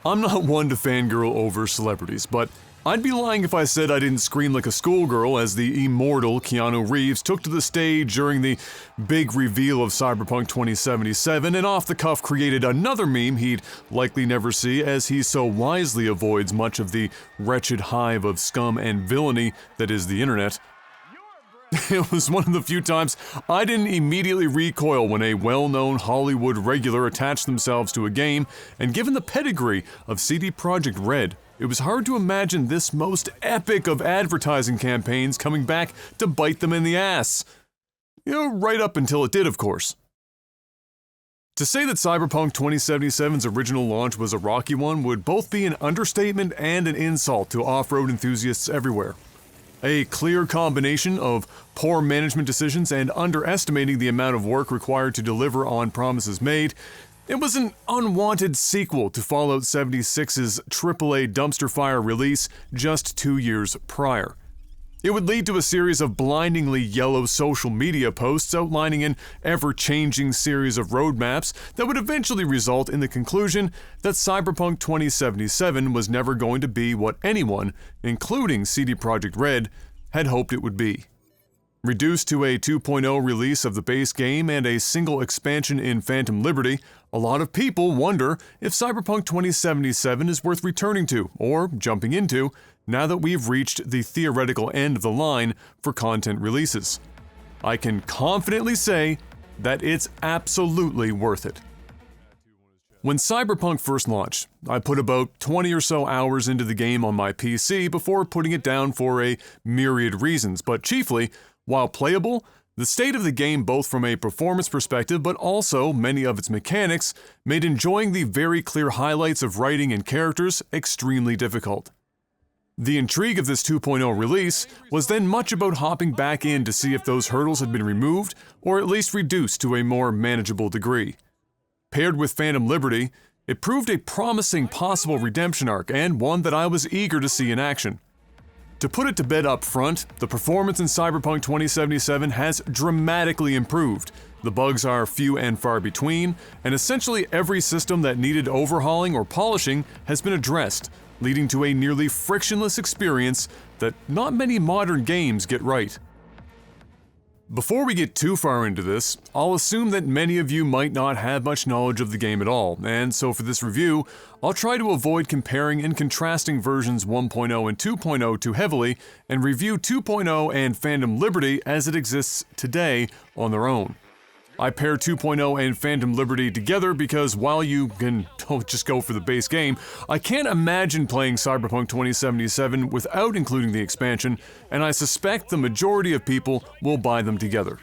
I'm not one to fangirl over celebrities, but I'd be lying if I said I didn't scream like a schoolgirl as the immortal Keanu Reeves took to the stage during the big reveal of Cyberpunk 2077 and off the cuff created another meme he'd likely never see as he so wisely avoids much of the wretched hive of scum and villainy that is the internet. It was one of the few times I didn't immediately recoil when a well-known Hollywood regular attached themselves to a game, and given the pedigree of CD Projekt Red, it was hard to imagine this most epic of advertising campaigns coming back to bite them in the ass. Right up until it did, of course. To say that Cyberpunk 2077's original launch was a rocky one would both be an understatement and an insult to off-road enthusiasts everywhere. A clear combination of poor management decisions and underestimating the amount of work required to deliver on promises made, it was an unwanted sequel to Fallout 76's AAA dumpster fire release just 2 years prior. It would lead to a series of blindingly yellow social media posts outlining an ever-changing series of roadmaps that would eventually result in the conclusion that Cyberpunk 2077 was never going to be what anyone, including CD Projekt Red, had hoped it would be. Reduced to a 2.0 release of the base game and a single expansion in Phantom Liberty, a lot of people wonder if Cyberpunk 2077 is worth returning to, or jumping into, now that we've reached the theoretical end of the line for content releases. I can confidently say that it's absolutely worth it. When Cyberpunk first launched, I put about 20 or so hours into the game on my PC before putting it down for a myriad reasons, but chiefly, while playable, the state of the game both from a performance perspective but also many of its mechanics made enjoying the very clear highlights of writing and characters extremely difficult. The intrigue of this 2.0 release was then much about hopping back in to see if those hurdles had been removed or at least reduced to a more manageable degree. Paired with Phantom Liberty, it proved a promising possible redemption arc and one that I was eager to see in action. To put it to bed up front, the performance in Cyberpunk 2077 has dramatically improved. The bugs are few and far between, and essentially every system that needed overhauling or polishing has been addressed, leading to a nearly frictionless experience that not many modern games get right. Before we get too far into this, I'll assume that many of you might not have much knowledge of the game at all, and so for this review, I'll try to avoid comparing and contrasting versions 1.0 and 2.0 too heavily, and review 2.0 and Phantom Liberty as it exists today on their own. I pair 2.0 and Phantom Liberty together because while you can just go for the base game, I can't imagine playing Cyberpunk 2077 without including the expansion, and I suspect the majority of people will buy them together.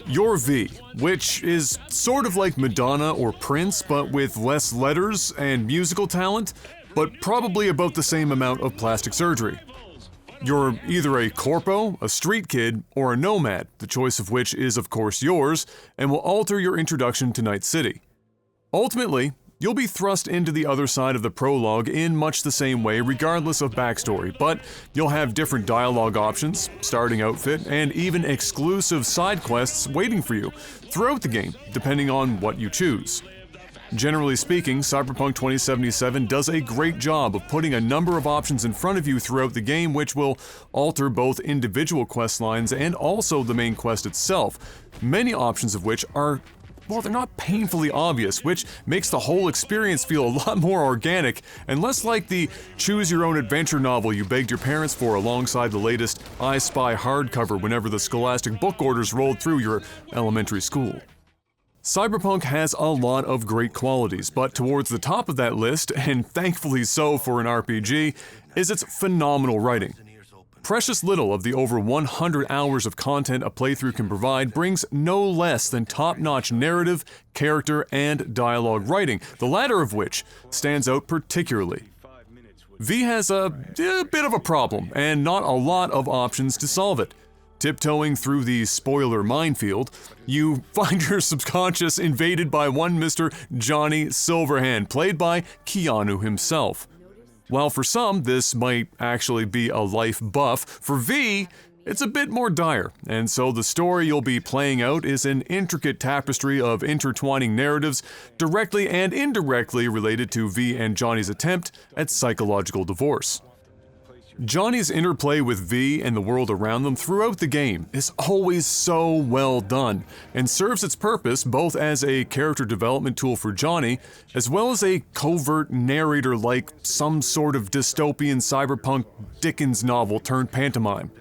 Your V, which is sort of like Madonna or Prince, but with less letters and musical talent, but probably about the same amount of plastic surgery. You're either a corpo, a street kid, or a nomad, the choice of which is of course yours, and will alter your introduction to Night City. Ultimately, you'll be thrust into the other side of the prologue in much the same way regardless of backstory, but you'll have different dialogue options, starting outfit, and even exclusive side quests waiting for you throughout the game, depending on what you choose. Generally speaking, Cyberpunk 2077 does a great job of putting a number of options in front of you throughout the game which will alter both individual quest lines and also the main quest itself, many options of which are, well, they're not painfully obvious, which makes the whole experience feel a lot more organic and less like the choose-your-own-adventure novel you begged your parents for alongside the latest I Spy hardcover whenever the scholastic book orders rolled through your elementary school. Cyberpunk has a lot of great qualities, but towards the top of that list, and thankfully so for an RPG, is its phenomenal writing. Precious little of the over 100 hours of content a playthrough can provide brings no less than top-notch narrative, character, and dialogue writing, the latter of which stands out particularly. V has a bit of a problem, and not a lot of options to solve it. Tiptoeing through the spoiler minefield, you find your subconscious invaded by one Mr. Johnny Silverhand, played by Keanu himself. While for some this might actually be a life buff, for V, It's a bit more dire, and so the story you'll be playing out is an intricate tapestry of intertwining narratives directly and indirectly related to V and Johnny's attempt at psychological divorce. Johnny's interplay with V and the world around them throughout the game is always so well done, and serves its purpose both as a character development tool for Johnny, as well as a covert narrator like some sort of dystopian cyberpunk Dickens novel turned pantomime.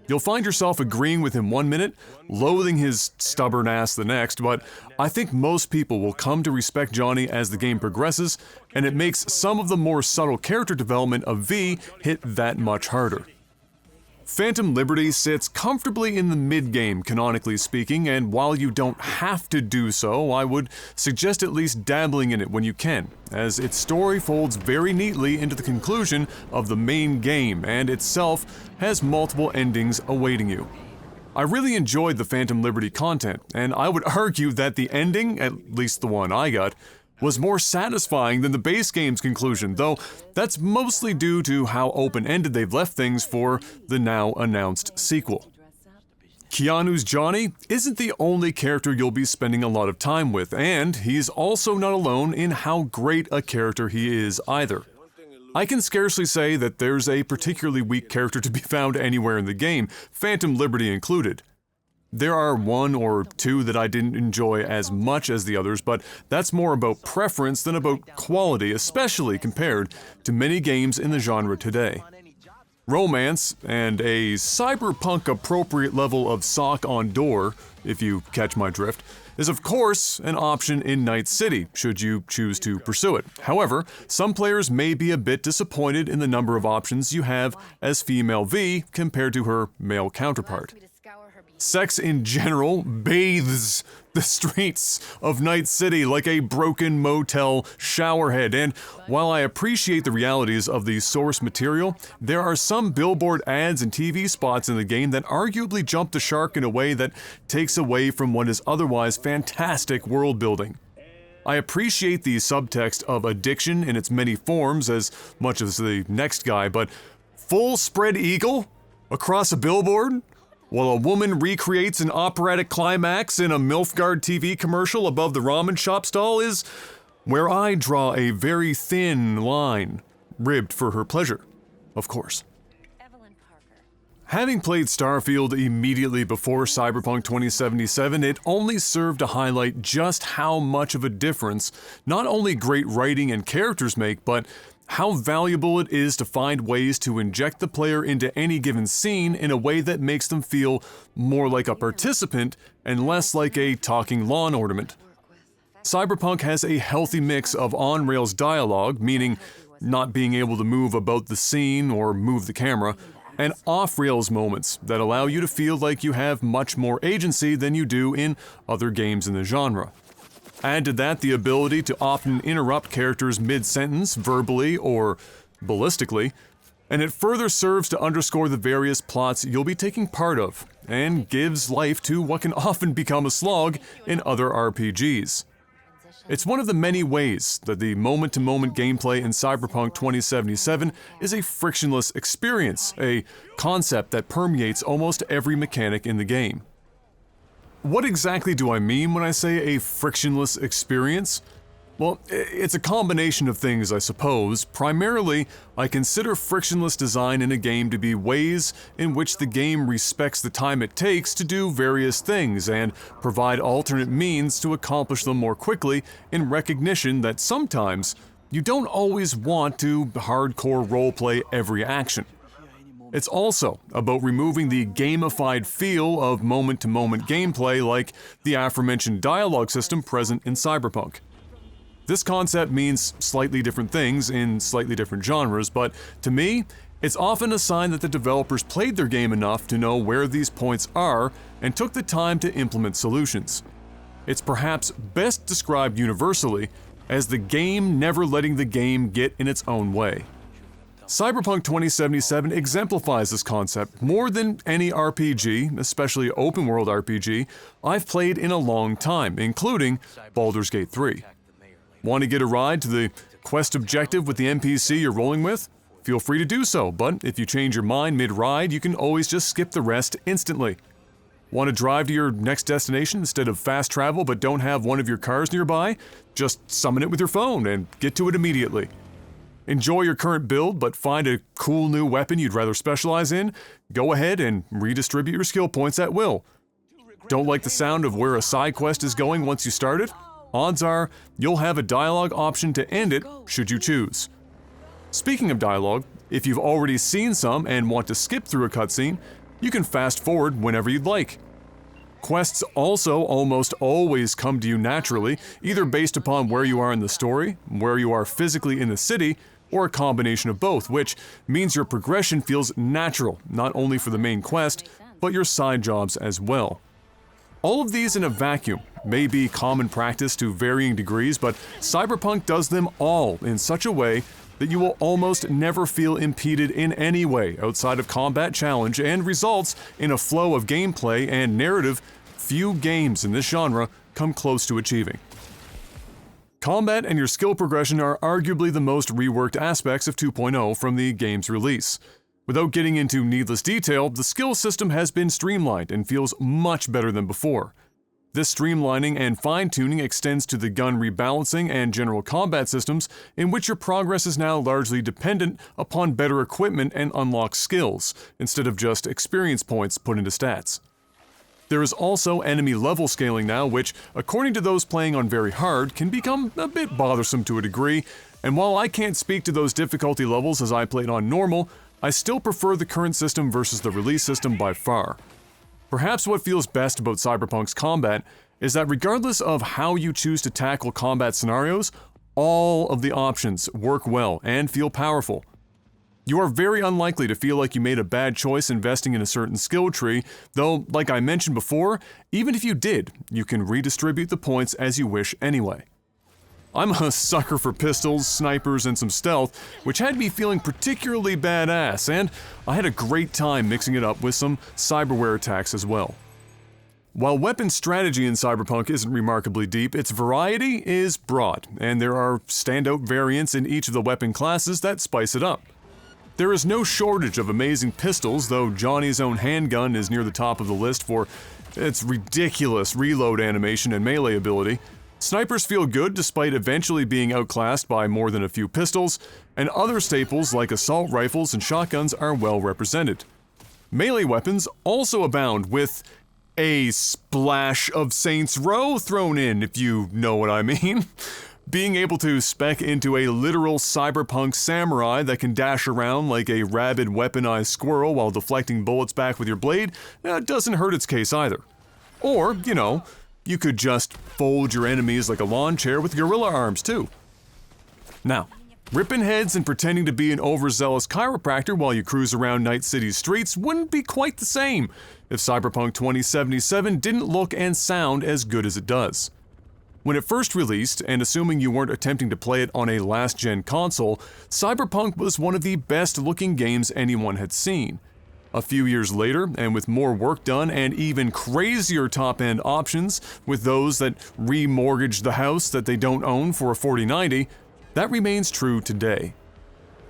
You'll find yourself agreeing with him one minute, loathing his stubborn ass the next, but I think most people will come to respect Johnny as the game progresses, and it makes some of the more subtle character development of V hit that much harder. Phantom Liberty sits comfortably in the mid-game, canonically speaking, and while you don't have to do so, I would suggest at least dabbling in it when you can, as its story folds very neatly into the conclusion of the main game, and itself has multiple endings awaiting you. I really enjoyed the Phantom Liberty content, and I would argue that the ending, at least the one I got, was more satisfying than the base game's conclusion, though that's mostly due to how open-ended they've left things for the now-announced sequel. Keanu's Johnny isn't the only character you'll be spending a lot of time with, and he's also not alone in how great a character he is either. I can scarcely say that there's a particularly weak character to be found anywhere in the game, Phantom Liberty included. There are one or two that I didn't enjoy as much as the others, but that's more about preference than about quality, especially compared to many games in the genre today. Romance, and a cyberpunk-appropriate level of sock on door, if you catch my drift, is of course an option in Night City, should you choose to pursue it. However, some players may be a bit disappointed in the number of options you have as female V compared to her male counterpart. Sex in general bathes the streets of Night City like a broken motel showerhead, and while I appreciate the realities of the source material, there are some billboard ads and TV spots in the game that arguably jump the shark in a way that takes away from what is otherwise fantastic world building. I appreciate the subtext of addiction in its many forms as much as the next guy, but full spread eagle across a billboard? While a woman recreates an operatic climax in a MILFguard TV commercial above the ramen shop stall is where I draw a very thin line, ribbed for her pleasure, of course. Having played Starfield immediately before Cyberpunk 2077, it only served to highlight just how much of a difference not only great writing and characters make, but how valuable it is to find ways to inject the player into any given scene in a way that makes them feel more like a participant and less like a talking lawn ornament. Cyberpunk has a healthy mix of on-rails dialogue, meaning not being able to move about the scene or move the camera, and off-rails moments that allow you to feel like you have much more agency than you do in other games in the genre. Add to that the ability to often interrupt characters mid-sentence, verbally or ballistically, and it further serves to underscore the various plots you'll be taking part of, and gives life to what can often become a slog in other RPGs. It's one of the many ways that the moment-to-moment gameplay in Cyberpunk 2077 is a frictionless experience, a concept that permeates almost every mechanic in the game. What exactly do I mean when I say a frictionless experience? Well, it's a combination of things, I suppose. Primarily, I consider frictionless design in a game to be ways in which the game respects the time it takes to do various things and provide alternate means to accomplish them more quickly in recognition that sometimes you don't always want to hardcore roleplay every action. It's also about removing the gamified feel of moment-to-moment gameplay like the aforementioned dialogue system present in Cyberpunk. This concept means slightly different things in slightly different genres, but to me, it's often a sign that the developers played their game enough to know where these points are and took the time to implement solutions. It's perhaps best described universally as the game never letting the game get in its own way. Cyberpunk 2077 exemplifies this concept more than any RPG, especially open-world RPG, I've played in a long time, including Baldur's Gate 3. Want to get a ride to the quest objective with the NPC you're rolling with? feel free to do so, but if you change your mind mid-ride, you can always just skip the rest instantly. Want to drive to your next destination instead of fast travel but don't have one of your cars nearby? Just summon it with your phone and get to it immediately. Enjoy your current build but find a cool new weapon you'd rather specialize in? Go ahead and redistribute your skill points at will. Don't like the sound of where a side quest is going once you start it? Odds are you'll have a dialogue option to end it should you choose. Speaking of dialogue, if you've already seen some and want to skip through a cutscene, you can fast forward whenever you'd like. Quests also almost always come to you naturally, either based upon where you are in the story, where you are physically in the city, or a combination of both, which means your progression feels natural, not only for the main quest, but your side jobs as well. All of these in a vacuum may be common practice to varying degrees, but Cyberpunk does them all in such a way that you will almost never feel impeded in any way outside of combat challenge and results in a flow of gameplay and narrative few games in this genre come close to achieving. Combat and your skill progression are arguably the most reworked aspects of 2.0 from the game's release. Without getting into needless detail, the skill system has been streamlined and feels much better than before. This streamlining and fine-tuning extends to the gun rebalancing and general combat systems, in which your progress is now largely dependent upon better equipment and unlocked skills, instead of just experience points put into stats. There is also enemy level scaling now, which, according to those playing on very hard, can become a bit bothersome to a degree, and while I can't speak to those difficulty levels as I played on normal, I still prefer the current system versus the release system by far. Perhaps what feels best about Cyberpunk's combat is that regardless of how you choose to tackle combat scenarios, all of the options work well and feel powerful. You are very unlikely to feel like you made a bad choice investing in a certain skill tree, though, like I mentioned before, even if you did, you can redistribute the points as you wish anyway. I'm a sucker for pistols, snipers, and some stealth, which had me feeling particularly badass, and I had a great time mixing it up with some cyberware attacks as well. While weapon strategy in Cyberpunk isn't remarkably deep, its variety is broad, and there are standout variants in each of the weapon classes that spice it up. There is no shortage of amazing pistols, though Johnny's own handgun is near the top of the list for its ridiculous reload animation and melee ability. Snipers feel good despite eventually being outclassed by more than a few pistols, and other staples like assault rifles and shotguns are well represented. Melee weapons also abound with a splash of Saints Row thrown in, if you know what I mean. Being able to spec into a literal cyberpunk samurai that can dash around like a rabid weaponized squirrel while deflecting bullets back with your blade doesn't hurt its case either. Or, you could just fold your enemies like a lawn chair with gorilla arms too. Now, ripping heads and pretending to be an overzealous chiropractor while you cruise around Night City's streets wouldn't be quite the same if Cyberpunk 2077 didn't look and sound as good as it does. When it first released, and assuming you weren't attempting to play it on a last-gen console, Cyberpunk was one of the best-looking games anyone had seen. A few years later, and with more work done and even crazier top-end options, with those that remortgage the house that they don't own for a 4090, that remains true today.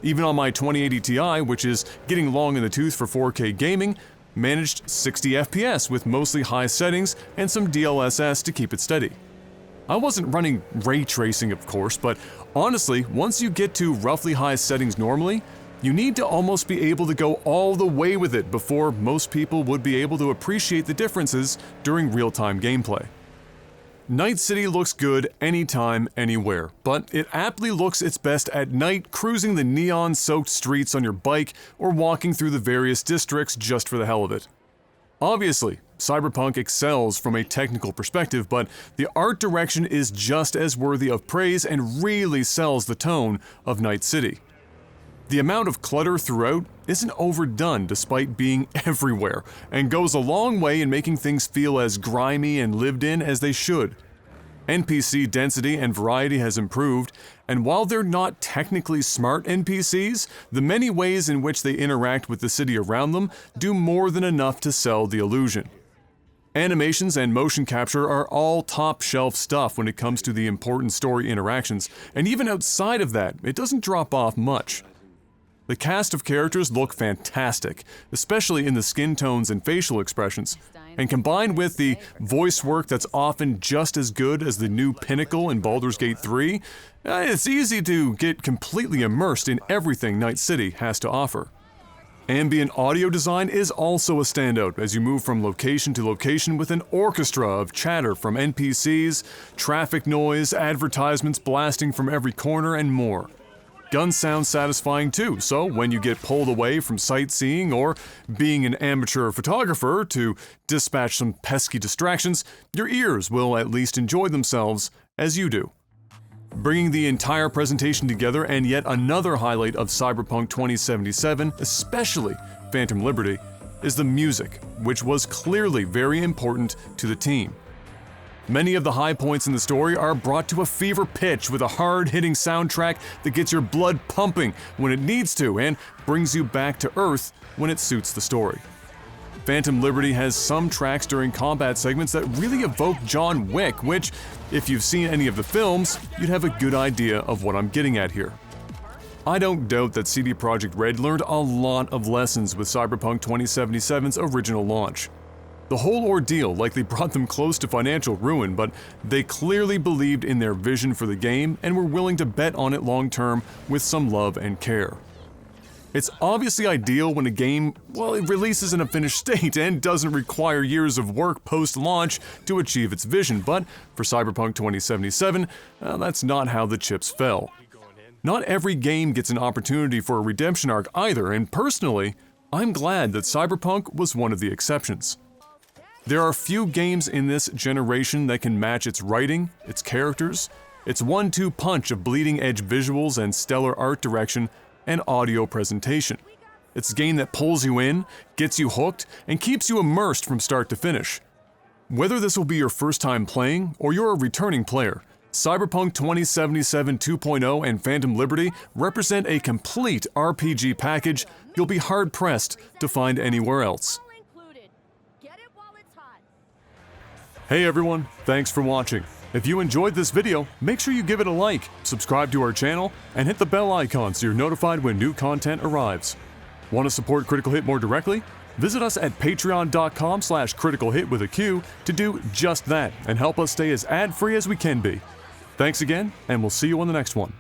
Even on my 2080 Ti, which is getting long in the tooth for 4K gaming, managed 60 FPS with mostly high settings and some DLSS to keep it steady. I wasn't running ray tracing, of course, but honestly, once you get to roughly high settings normally, you need to almost be able to go all the way with it before most people would be able to appreciate the differences during real-time gameplay. Night City looks good anytime, anywhere, but it aptly looks its best at night cruising the neon-soaked streets on your bike or walking through the various districts just for the hell of it. Obviously, Cyberpunk excels from a technical perspective, but the art direction is just as worthy of praise and really sells the tone of Night City. The amount of clutter throughout isn't overdone despite being everywhere, and goes a long way in making things feel as grimy and lived in as they should. NPC density and variety has improved, and while they're not technically smart NPCs, the many ways in which they interact with the city around them do more than enough to sell the illusion. Animations and motion capture are all top-shelf stuff when it comes to the important story interactions, and even outside of that, it doesn't drop off much. The cast of characters look fantastic, especially in the skin tones and facial expressions. And combined with the voice work that's often just as good as the new pinnacle in Baldur's Gate 3, it's easy to get completely immersed in everything Night City has to offer. Ambient audio design is also a standout as you move from location to location with an orchestra of chatter from NPCs, traffic noise, advertisements blasting from every corner, and more. Guns sound satisfying too, so when you get pulled away from sightseeing or being an amateur photographer to dispatch some pesky distractions, your ears will at least enjoy themselves as you do. Bringing the entire presentation together, and yet another highlight of Cyberpunk 2077, especially Phantom Liberty, is the music, which was clearly very important to the team. Many of the high points in the story are brought to a fever pitch with a hard-hitting soundtrack that gets your blood pumping when it needs to and brings you back to Earth when it suits the story. Phantom Liberty has some tracks during combat segments that really evoke John Wick, which, if you've seen any of the films, you'd have a good idea of what I'm getting at here. I don't doubt that CD Projekt Red learned a lot of lessons with Cyberpunk 2077's original launch. The whole ordeal likely brought them close to financial ruin, but they clearly believed in their vision for the game and were willing to bet on it long term with some love and care. It's obviously ideal when a game, it releases in a finished state and doesn't require years of work post-launch to achieve its vision, but for Cyberpunk 2077, that's not how the chips fell. Not every game gets an opportunity for a redemption arc either, and personally, I'm glad that Cyberpunk was one of the exceptions. There are few games in this generation that can match its writing, its characters, its one-two punch of bleeding-edge visuals and stellar art direction and audio presentation. It's a game that pulls you in, gets you hooked, and keeps you immersed from start to finish. Whether this will be your first time playing or you're a returning player, Cyberpunk 2077 2.0 and Phantom Liberty represent a complete RPG package you'll be hard-pressed to find anywhere else. Hey everyone, thanks for watching. If you enjoyed this video, make sure you give it a like, subscribe to our channel, and hit the bell icon so you're notified when new content arrives. Want to support Critical Hit more directly? Visit us at patreon.com/criticalhit with a Q to do just that and help us stay as ad-free as we can be. Thanks again, and we'll see you on the next one.